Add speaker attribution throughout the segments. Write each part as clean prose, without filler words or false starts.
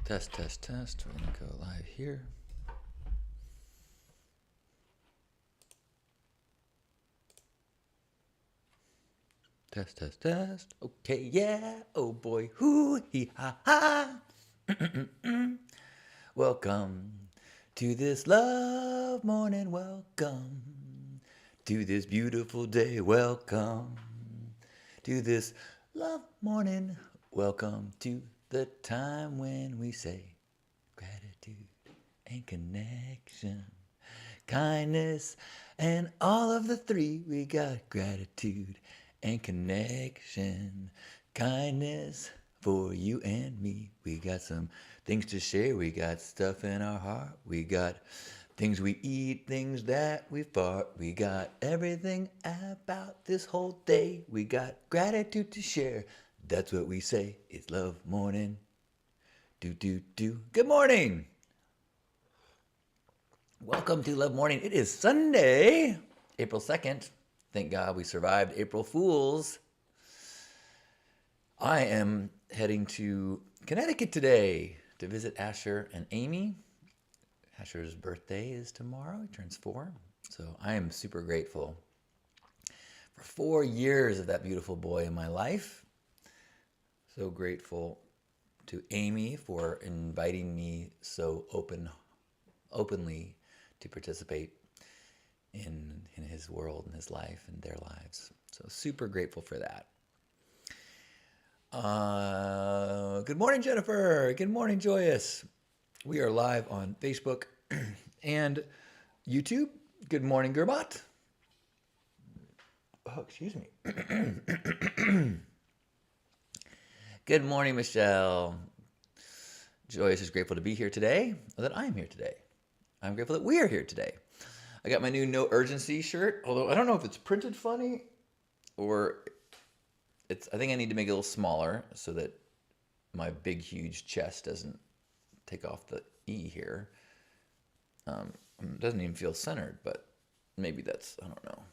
Speaker 1: Test, test, test. We're going to go live here. Test, test, test. Okay, yeah. Oh boy. Hoo, hee, ha, ha. Welcome to this love morning. Welcome to this beautiful day. Welcome to this love morning. Welcome to the time when we say gratitude and connection, kindness, and all of the three. We got gratitude and connection, kindness for you and me. We got some things to share. We got stuff in our heart. We got things we eat, things that we fart. We got everything about this whole day. We got gratitude to share. That's what we say. It's love morning. Do, do, do. Good morning. Welcome to Love Morning. It is Sunday, April 2nd. Thank God we survived April Fools. I am heading to Connecticut today to visit Asher and Amy. Asher's birthday is tomorrow. He turns 4. So I am super grateful for 4 years of that beautiful boy in my life. So grateful to Amy for inviting me so openly to participate in his world and his life and their lives. So super grateful for that. Good morning, Jennifer. Good morning, Joyous. We are live on Facebook and YouTube. Good morning, Gerbot. Oh, excuse me. Good morning, Michelle. Joyous is grateful to be here today, or that I am here today. I'm grateful that we are here today. I got my new No Urgency shirt, although I don't know if it's printed funny or I think I need to make it a little smaller so that my big, huge chest doesn't take off the E here. It doesn't even feel centered, but maybe that's, I don't know.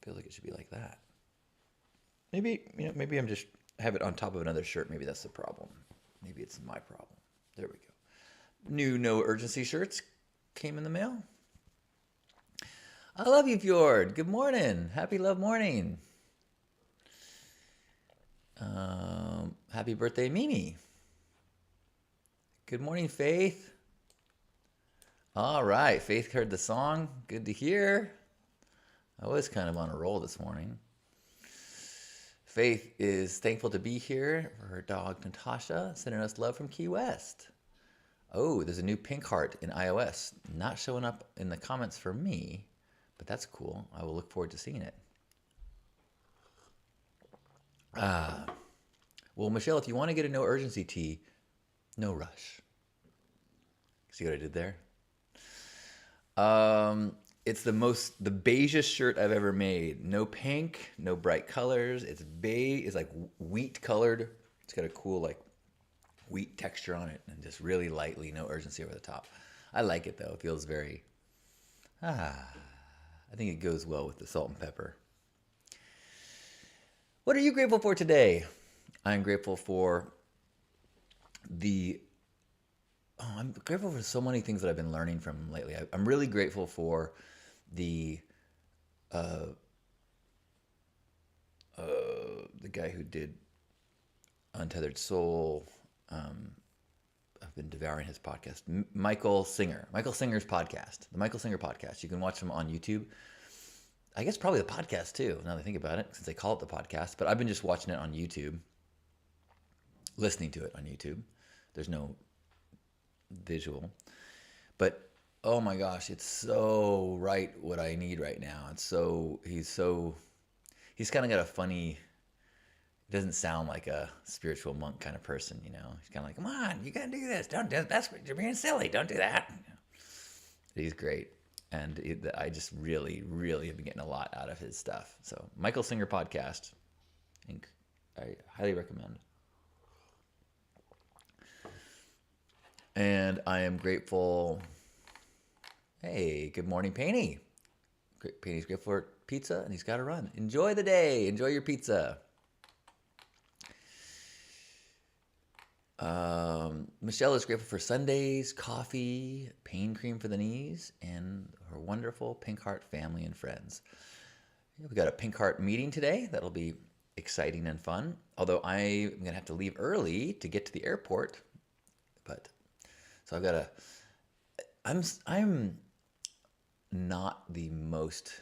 Speaker 1: Feels like it should be like that. Maybe I'm just have it on top of another shirt. Maybe that's the problem. Maybe it's my problem. There we go. New No Urgency shirts came in the mail. I love you, Fjord. Good morning. Happy Love Morning. Happy birthday, Mimi. Good morning, Faith. All right, Faith heard the song. Good to hear. I was kind of on a roll this morning. Faith is thankful to be here for her dog, Natasha, sending us love from Key West. Oh, there's a new pink heart in iOS. Not showing up in the comments for me, but that's cool. I will look forward to seeing it. Well, Michelle, if you want to get a No Urgency tee, no rush. See what I did there? It's the beigest shirt I've ever made. No pink, no bright colors. It's beige. It's like wheat colored. It's got a cool like wheat texture on it, and just really lightly, no urgency over the top. I like it though. It feels very. I think it goes well with the salt and pepper. What are you grateful for today? I'm grateful for I'm grateful for so many things that I've been learning from lately. I'm really grateful for the guy who did Untethered Soul. I've been devouring his podcast. Michael Singer's podcast, the Michael Singer podcast. You can watch him on YouTube. I guess probably the podcast too, now that I think about it, since they call it the podcast. But I've been just watching it on YouTube, listening to it on YouTube. There's no visual. But oh my gosh, it's so right what I need right now. He's kind of got a funny, doesn't sound like a spiritual monk kind of person, you know. He's kind of like, come on, you gotta do this. Don't do that's you're being silly. Don't do that. He's great, and I just really, really have been getting a lot out of his stuff. So Michael Singer podcast, I highly recommend. And I am grateful. Hey, good morning, Painty. Painty's grateful for pizza, and he's got to run. Enjoy the day. Enjoy your pizza. Michelle is grateful for Sundays, coffee, pain cream for the knees, and her wonderful Pink Heart family and friends. We got a Pink Heart meeting today. That'll be exciting and fun. Although I'm gonna have to leave early to get to the airport, but so I've got to. I'm not the most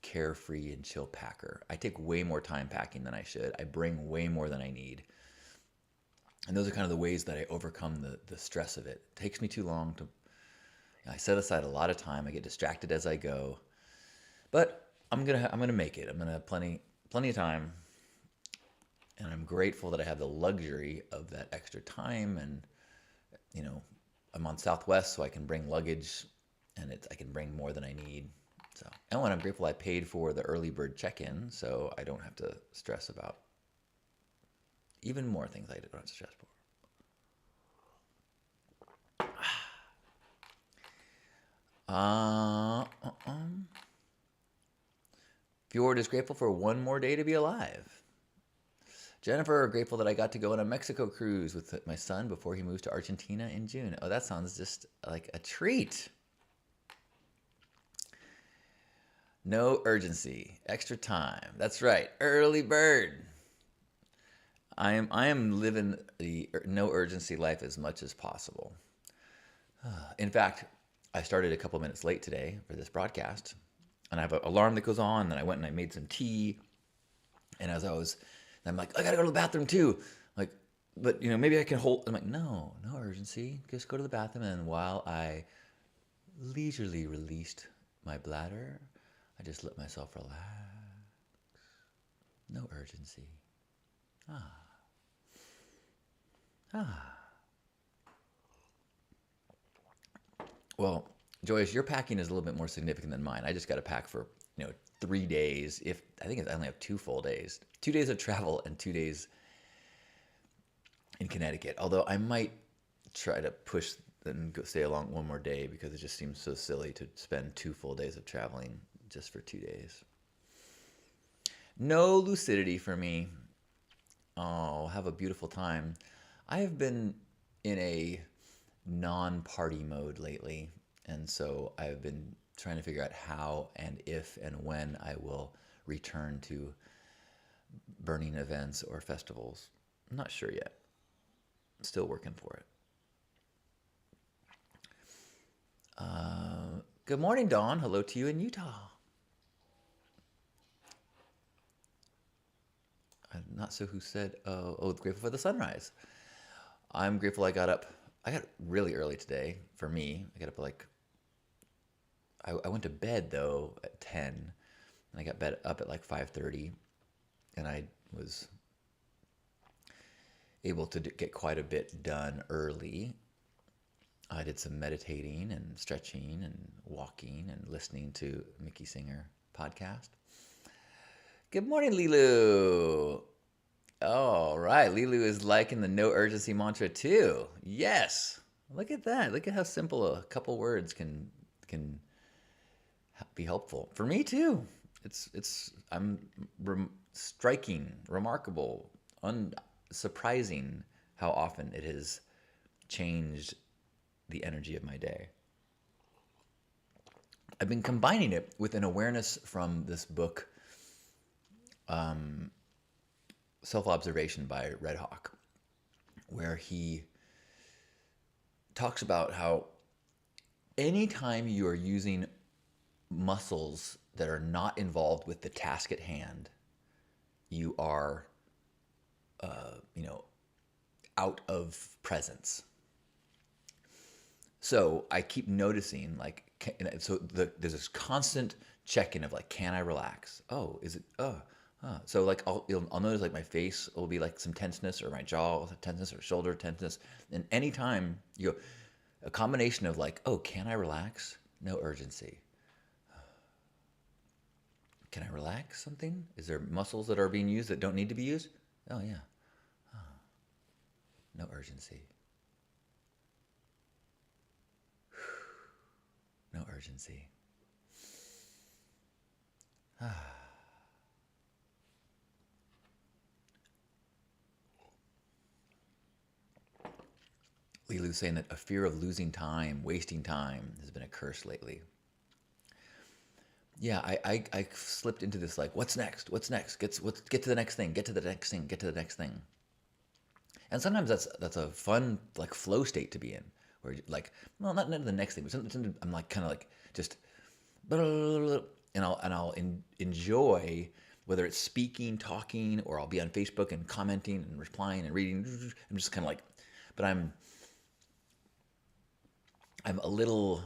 Speaker 1: carefree and chill packer. I take way more time packing than I should. I bring way more than I need. And those are kind of the ways that I overcome the stress of it. It takes me too long to. I set aside a lot of time. I get distracted as I go, but I'm gonna make it. I'm gonna have plenty of time, and I'm grateful that I have the luxury of that extra time. And you know, I'm on Southwest, so I can bring luggage, and I can bring more than I need. So, and I'm grateful I paid for the early bird check-in, so I don't have to stress about even more things I don't have to stress for. Fjord is grateful for one more day to be alive. Jennifer, grateful that I got to go on a Mexico cruise with my son before he moves to Argentina in June. Oh, that sounds just like a treat. No urgency, extra time. That's right, early bird. I am living the no urgency life as much as possible. In fact, I started a couple minutes late today for this broadcast, and I have an alarm that goes on. And I went and I made some tea, and I'm like, I gotta go to the bathroom too. Like, but maybe I can hold. I'm like, no urgency. Just go to the bathroom, and while I leisurely released my bladder, I just let myself relax. No urgency. Well, Joyce, your packing is a little bit more significant than mine. I just got to pack for 3 days. If I think I only have 2 full days, 2 days of travel and 2 days in Connecticut. Although I might try to push and stay along one more day because it just seems so silly to spend 2 full days of traveling just for 2 days. No lucidity for me. Oh, have a beautiful time. I have been in a non-party mode lately, and so I've been trying to figure out how and if and when I will return to burning events or festivals. I'm not sure yet. Still working for it. Good morning, Dawn. Hello to you in Utah. I'm not sure who said, grateful for the sunrise. I'm grateful I got really early today for me. I got up I went to bed though at 10, and I got up at like 5:30, and I was able to get quite a bit done early. I did some meditating and stretching and walking and listening to Mickey Singer podcast. Good morning, Lilu. All right, Lilu is liking the no urgency mantra too. Yes, look at that. Look at how simple a couple words can be helpful for me too. I'm striking, remarkable, unsurprising how often it has changed the energy of my day. I've been combining it with an awareness from this book, Self-Observation by Red Hawk, where he talks about how anytime you are using muscles that are not involved with the task at hand, you are, out of presence. So I keep noticing, there's this constant check-in of like, can I relax? Oh, is it? So like I'll notice like my face will be like some tenseness, or my jaw tenseness, or shoulder tenseness, and anytime you go, a combination of like, oh, can I relax? No urgency. Can I relax something? Is there muscles that are being used that don't need to be used? Oh yeah. No urgency. No urgency. Lilu's saying that a fear of losing time, wasting time, has been a curse lately. Yeah, I slipped into this like, what's next? What's next? Get to the next thing. Get to the next thing. Get to the next thing. And sometimes that's a fun like flow state to be in, where like, well, not the next thing, but sometimes I'm like kind of like just, and I'll enjoy whether it's speaking, talking, or I'll be on Facebook and commenting and replying and reading. I'm just kind of like, but I'm a little,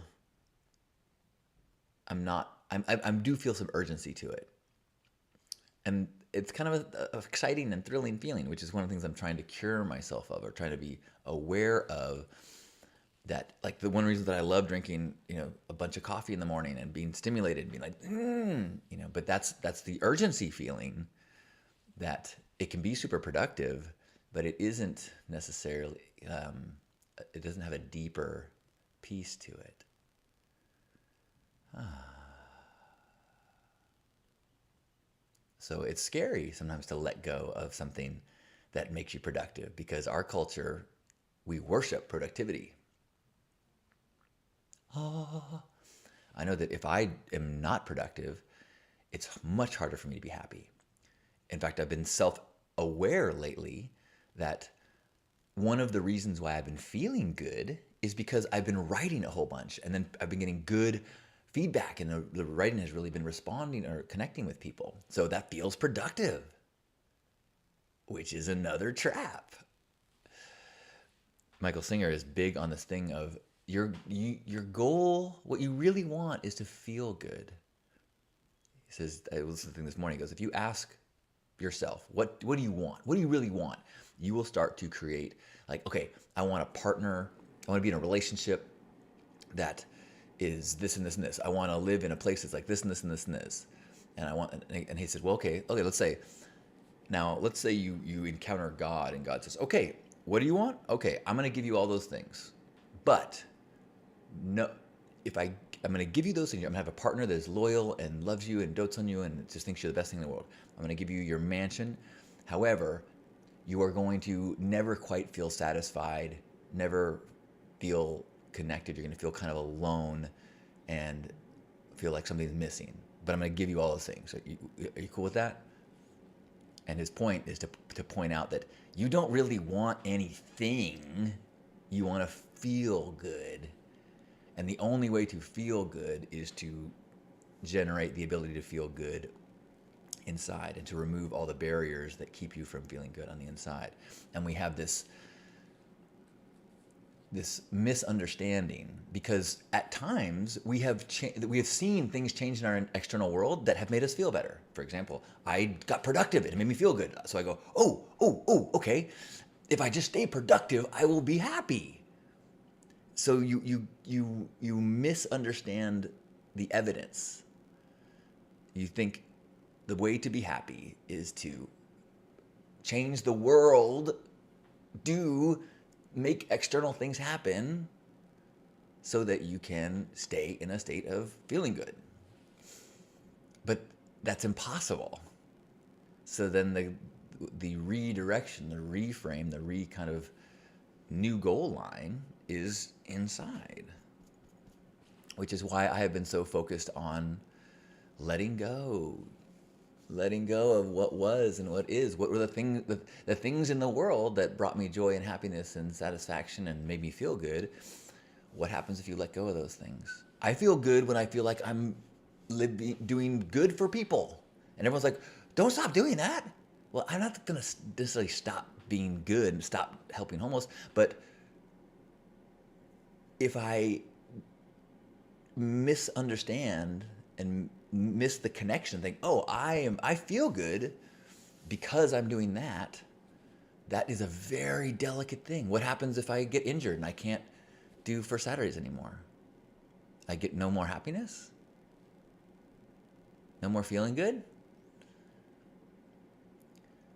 Speaker 1: I'm not, I do feel some urgency to it. And it's kind of a exciting and thrilling feeling, which is one of the things I'm trying to cure myself of, or trying to be aware of. That, like, the one reason that I love drinking, a bunch of coffee in the morning and being stimulated and being like, but that's the urgency feeling, that it can be super productive, but it isn't necessarily, it doesn't have a deeper piece to it. So it's scary sometimes to let go of something that makes you productive, because our culture, we worship productivity. I know that if I am not productive, it's much harder for me to be happy. In fact, I've been self-aware lately that one of the reasons why I've been feeling good is because I've been writing a whole bunch, and then I've been getting good feedback, and the writing has really been responding or connecting with people. So that feels productive, which is another trap. Michael Singer is big on this thing of your goal, what you really want is to feel good. He says, I was listening this morning, he goes, if you ask yourself, what do you want? What do you really want? You will start to create, like, okay, I want a partner. I want to be in a relationship that is this and this and this. I want to live in a place that's like this and this and this and this. And he said, well, okay, let's say you encounter God, and God says, okay, what do you want? Okay, I'm going to give you all those things. But no, I'm going to give you those things. I'm going to have a partner that is loyal and loves you and dotes on you and just thinks you're the best thing in the world. I'm going to give you your mansion. However, you are going to never quite feel satisfied, never feel connected. You're going to feel kind of alone and feel like something's missing. But I'm going to give you all those things. Are you cool with that? And his point is to point out that you don't really want anything. You want to feel good. And the only way to feel good is to generate the ability to feel good inside, and to remove all the barriers that keep you from feeling good on the inside. And we have this misunderstanding, because at times we have seen things change in our external world that have made us feel better. For example, I got productive and it made me feel good. So I go, oh, okay. If I just stay productive, I will be happy. So you misunderstand the evidence. You think the way to be happy is to change the world, make external things happen so that you can stay in a state of feeling good. But that's impossible. So then the redirection, the reframe, the kind of new goal line is inside. Which is why I have been so focused on letting go of what was and what is. What were the things in the world that brought me joy and happiness and satisfaction and made me feel good? What happens if you let go of those things? I feel good when I feel like I'm doing good for people. And everyone's like, don't stop doing that. Well, I'm not going to necessarily stop being good and stop helping homeless. But if I misunderstand and miss the connection, think, oh, I feel good because I'm doing that, that is a very delicate thing. What happens if I get injured and I can't do First Saturdays anymore? I get no more happiness? No more feeling good?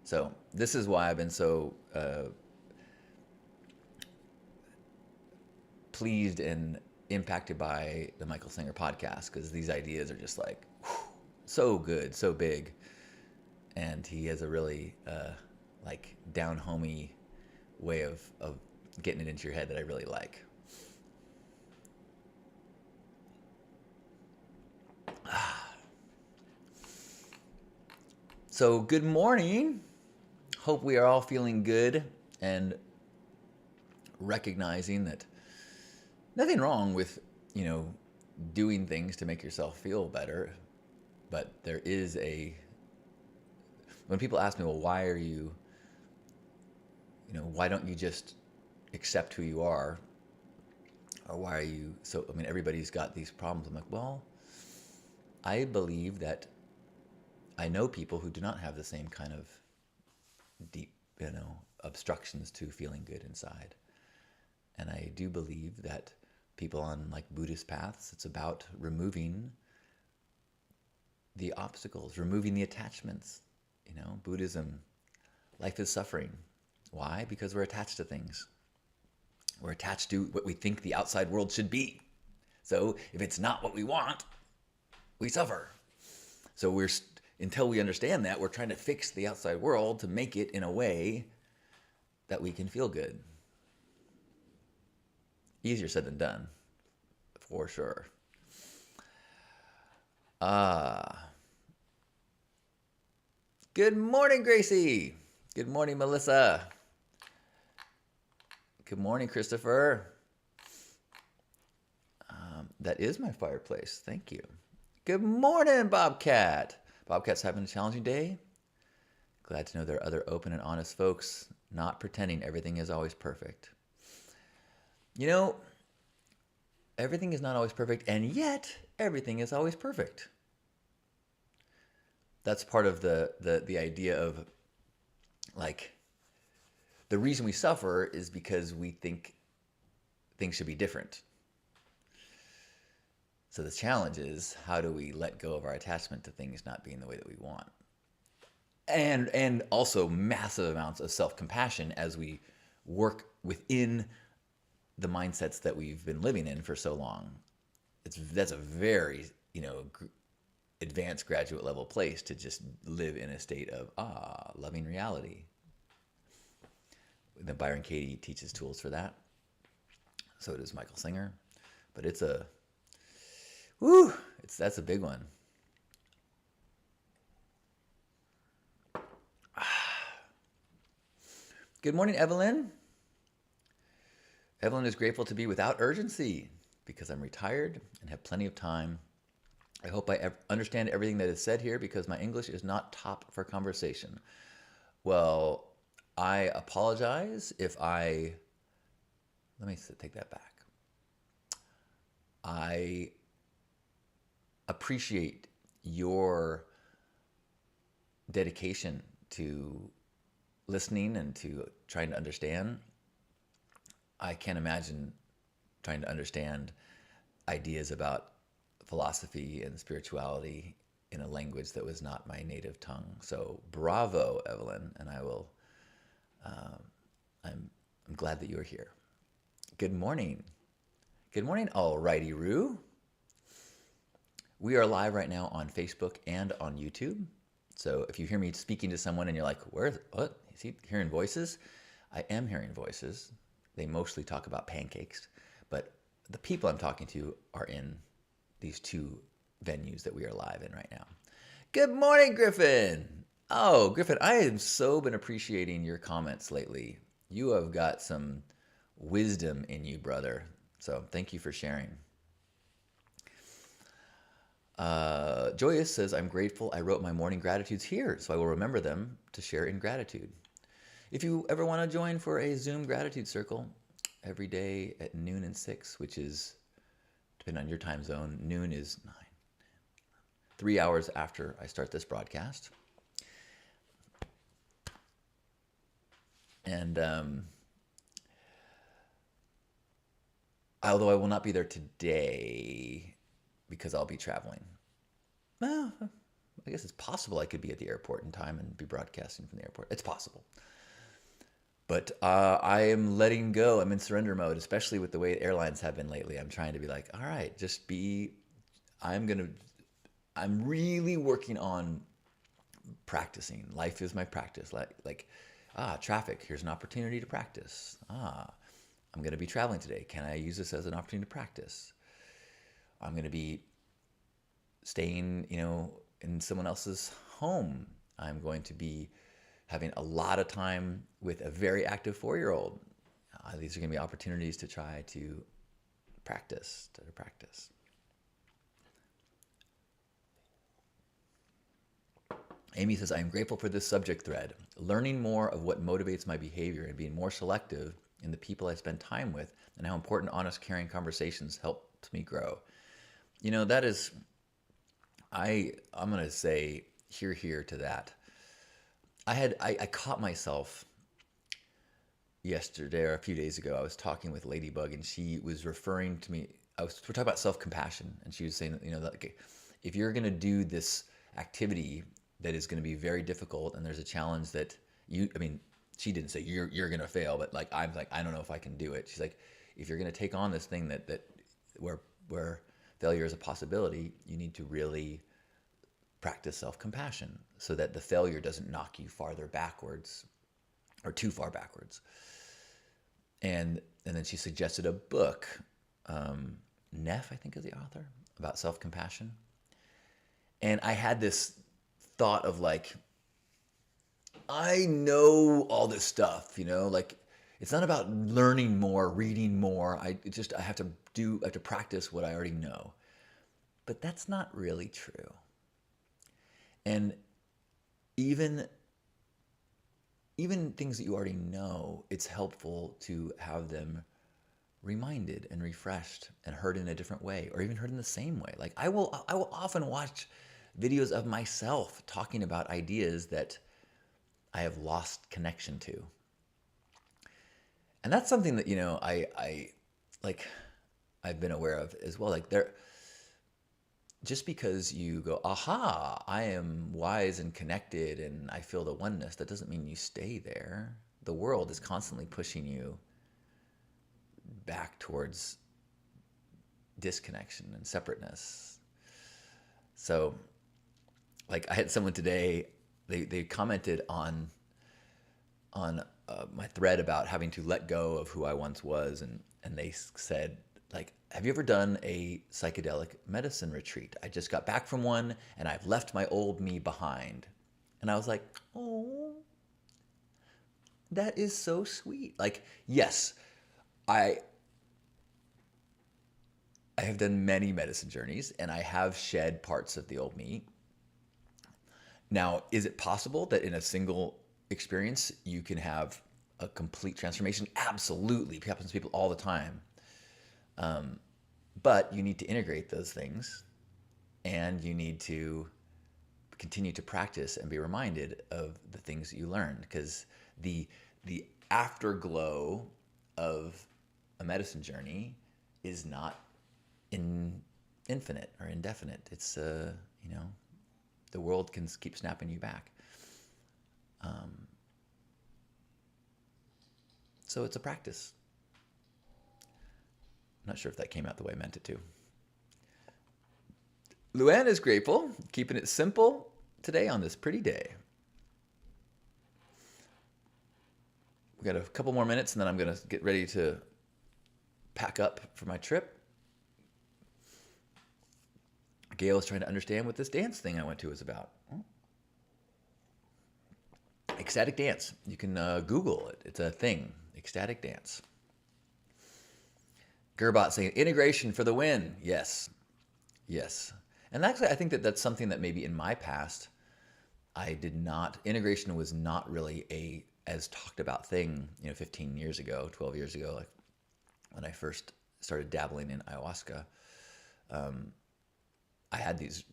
Speaker 1: So this is why I've been so pleased and impacted by the Michael Singer podcast, because these ideas are just like, so good, so big. And he has a really like down-homey way of getting it into your head that I really like. So, good morning. Hope we are all feeling good and recognizing that nothing wrong with, doing things to make yourself feel better. But there is when people ask me, well, why are you, why don't you just accept who you are? Or why are you so, everybody's got these problems. I'm like, well, I believe that I know people who do not have the same kind of deep, obstructions to feeling good inside. And I do believe that people on like Buddhist paths, it's about removing the obstacles, removing the attachments. Buddhism, life is suffering. Why? Because we're attached to things. We're attached to what we think the outside world should be. So if it's not what we want, we suffer. So until we understand that, we're trying to fix the outside world to make it in a way that we can feel good. Easier said than done, for sure. Good morning, Gracie. Good morning, Melissa. Good morning, Christopher. That is my fireplace. Thank you. Good morning, Bobcat. Bobcat's having a challenging day. Glad to know there are other open and honest folks not pretending everything is always perfect. Everything is not always perfect, and yet everything is always perfect. That's part of the idea of, like, the reason we suffer is because we think things should be different. So the challenge is, how do we let go of our attachment to things not being the way that we want? And also massive amounts of self-compassion as we work within the mindsets that we've been living in for so long. That's a very, advanced graduate level place to just live in a state of loving reality. Then Byron Katie teaches tools for that. So does Michael Singer. But that's a big one. Good morning, Evelyn. Evelyn is grateful to be without urgency because I'm retired and have plenty of time. I hope I understand everything that is said here because my English is not top for conversation. Well, I apologize if let me take that back. I appreciate your dedication to listening and to trying to understand. I can't imagine trying to understand ideas about philosophy and spirituality in a language that was not my native tongue. So bravo, Evelyn, and I'm glad that you're here. Good morning. Good morning, alrighty Roo. We are live right now on Facebook and on YouTube. So if you hear me speaking to someone and you're like, what? Is he hearing voices? I am hearing voices. They mostly talk about pancakes, but the people I'm talking to are in these two venues that we are live in right now. Good morning, Griffin. Oh, Griffin, I have so been appreciating your comments lately. You have got some wisdom in you, brother. So thank you for sharing. Joyous says, I'm grateful I wrote my morning gratitudes here, so I will remember them to share in gratitude. If you ever want to join for a Zoom gratitude circle every day at noon and 6, which is, depending on your time zone, noon is 9, 3 hours after I start this broadcast. And although I will not be there today because I'll be traveling. Well, I guess it's possible I could be at the airport in time and be broadcasting from the airport. It's possible. But I am letting go. I'm in surrender mode, especially with the way airlines have been lately. I'm trying to be like, all right, I'm really working on practicing. Life is my practice. Like traffic, here's an opportunity to practice. I'm going to be traveling today. Can I use this as an opportunity to practice? I'm going to be staying, in someone else's home. I'm going to be having a lot of time with a very active 4-year-old. These are going to be opportunities to try to practice. Amy says, I am grateful for this subject thread. Learning more of what motivates my behavior and being more selective in the people I spend time with, and how important, honest, caring conversations helped me grow. That is, I'm going to say here to that. I caught myself yesterday or a few days ago. I was talking with Ladybug, and she was referring to me. We're talking about self-compassion, and she was saying, that okay, if you're going to do this activity that is going to be very difficult, and there's a challenge that she didn't say you're going to fail, but like I'm like, I don't know if I can do it. She's like, if you're going to take on this thing that where failure is a possibility, you need to really practice self-compassion so that the failure doesn't knock you farther backwards or too far backwards. And then she suggested a book, Neff, I think is the author, about self-compassion. And I had this thought of like, I know all this stuff, like it's not about learning more, reading more. I have to practice what I already know. But that's not really true. And even things that you already know, it's helpful to have them reminded and refreshed and heard in a different way, or even heard in the same way. Like I will often watch videos of myself talking about ideas that I have lost connection to. And that's something that, I've been aware of as well. Like just because you go, aha, I am wise and connected and I feel the oneness, that doesn't mean you stay there. The world is constantly pushing you back towards disconnection and separateness. So, like I had someone today, they commented on my thread about having to let go of who I once was, and they said, like, have you ever done a psychedelic medicine retreat? I just got back from one and I've left my old me behind. And I was like, oh, that is so sweet. Like, yes, I have done many medicine journeys and I have shed parts of the old me. Now, is it possible that in a single experience you can have a complete transformation? Absolutely. It happens to people all the time. But you need to integrate those things, and you need to continue to practice and be reminded of the things that you learned, because the afterglow of a medicine journey is not infinite or indefinite. It's the world can keep snapping you back. So it's a practice. I'm not sure if that came out the way I meant it to. Luann is grateful, keeping it simple today on this pretty day. We got a couple more minutes and then I'm going to get ready to pack up for my trip. Gail is trying to understand what this dance thing I went to is about. Ecstatic dance. You can Google it. It's a thing. Ecstatic dance. Gerbot saying, integration for the win. Yes. Yes. And actually, I think that's something that maybe in my past, I did not, integration was not really as talked about thing, 15 years ago, 12 years ago, like when I first started dabbling in ayahuasca. I had these,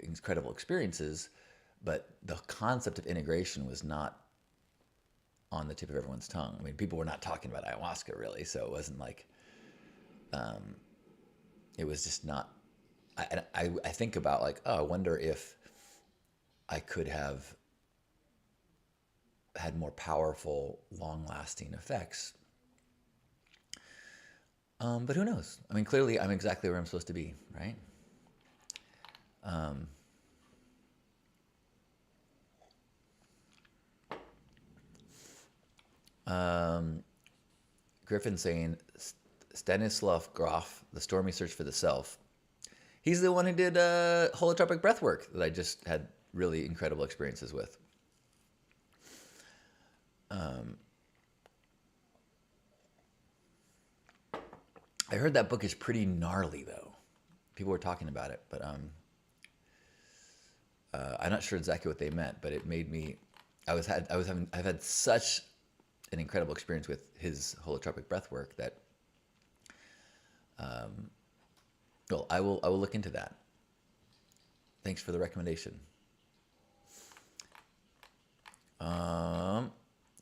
Speaker 1: incredible experiences, but the concept of integration was not on the tip of everyone's tongue. I mean, people were not talking about ayahuasca really, so it wasn't like, it was just not. I think about like, oh, I wonder if I could have had more powerful, long-lasting effects. But who knows? I mean, clearly, I'm exactly where I'm supposed to be, right? Griffin saying Stanislav Grof, The Stormy Search for the Self. He's the one who did holotropic breath work that I just had really incredible experiences with. I heard that book is pretty gnarly, though. People were talking about it, but I'm not sure exactly what they meant. But it made me. I've had such an incredible experience with his holotropic breath work that. Well, I will look into that. Thanks for the recommendation.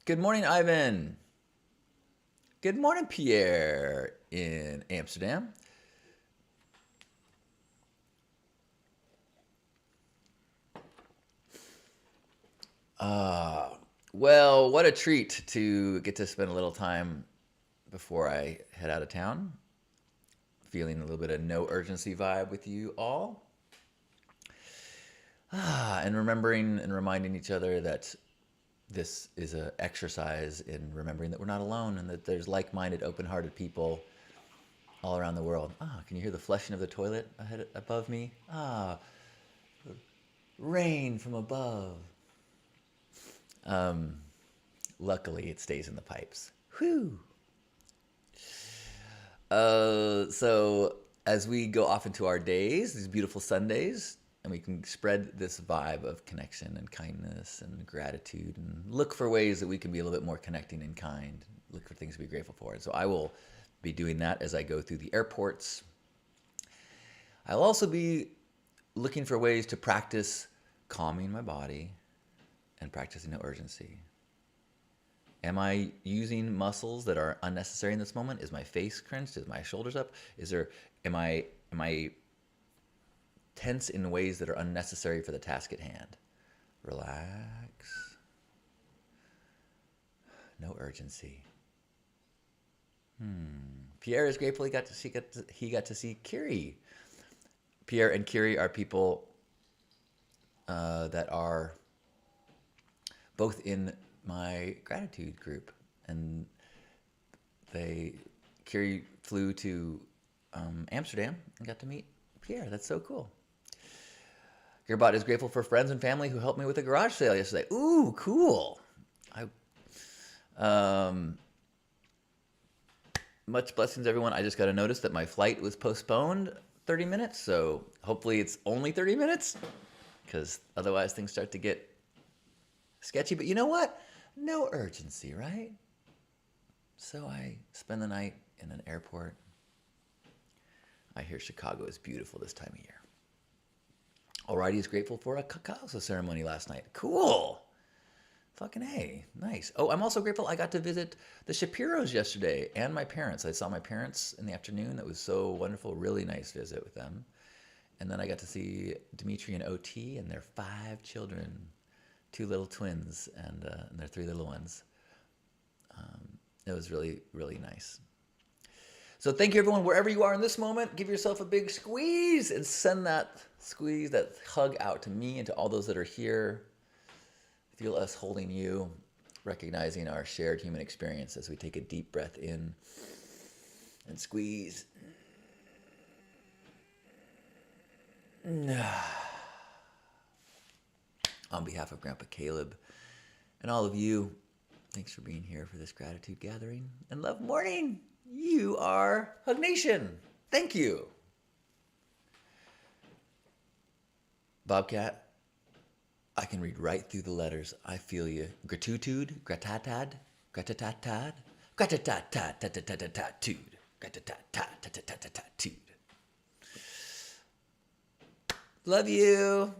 Speaker 1: Good morning, Ivan. Good morning, Pierre in Amsterdam. Well, what a treat to get to spend a little time before I head out of town. Feeling a little bit of no urgency vibe with you all. And remembering and reminding each other that this is an exercise in remembering that we're not alone and that there's like-minded, open-hearted people all around the world. Can you hear the flushing of the toilet above me? Rain from above. Luckily, it stays in the pipes. Whew. So as we go off into our days, these beautiful Sundays, and we can spread this vibe of connection and kindness and gratitude and look for ways that we can be a little bit more connecting and kind, look for things to be grateful for. And so I will be doing that as I go through the airports. I'll also be looking for ways to practice calming my body and practicing no urgency. Am I using muscles that are unnecessary in this moment? Is my face clenched? Is my shoulders up? Am I tense in ways that are unnecessary for the task at hand? Relax. No urgency. Pierre is grateful he got to see Kiri. Pierre and Kiri are people that are both in my gratitude group, and Kiri flew to Amsterdam and got to meet Pierre. That's so cool. Gearbot is grateful for friends and family who helped me with a garage sale yesterday. Ooh, cool. Much blessings, everyone. I just got a notice that my flight was postponed 30 minutes, so hopefully it's only 30 minutes, because otherwise things start to get sketchy. But you know what? No urgency, right? So I spend the night in an airport. I hear Chicago is beautiful this time of year. Alrighty is grateful for a cacao ceremony last night. Cool. Fucking A. Nice. Oh, I'm also grateful I got to visit the Shapiros yesterday and my parents. I saw my parents in the afternoon. That was so wonderful. Really nice visit with them. And then I got to see Dimitri and OT and their 5 children, 2 little twins and their 3 little ones. It was really, really nice. So thank you, everyone. Wherever you are in this moment, give yourself a big squeeze and send that squeeze, that hug out to me and to all those that are here. Feel us holding you, recognizing our shared human experience as we take a deep breath in and squeeze. On behalf of Grandpa Caleb and all of you, thanks for being here for this gratitude gathering. And love morning. You are Hug Nation. Thank you. Bobcat, I can read right through the letters. I feel you. Gratitude, gratatad, gratatatad, gratatatad, gratatatad. Love you.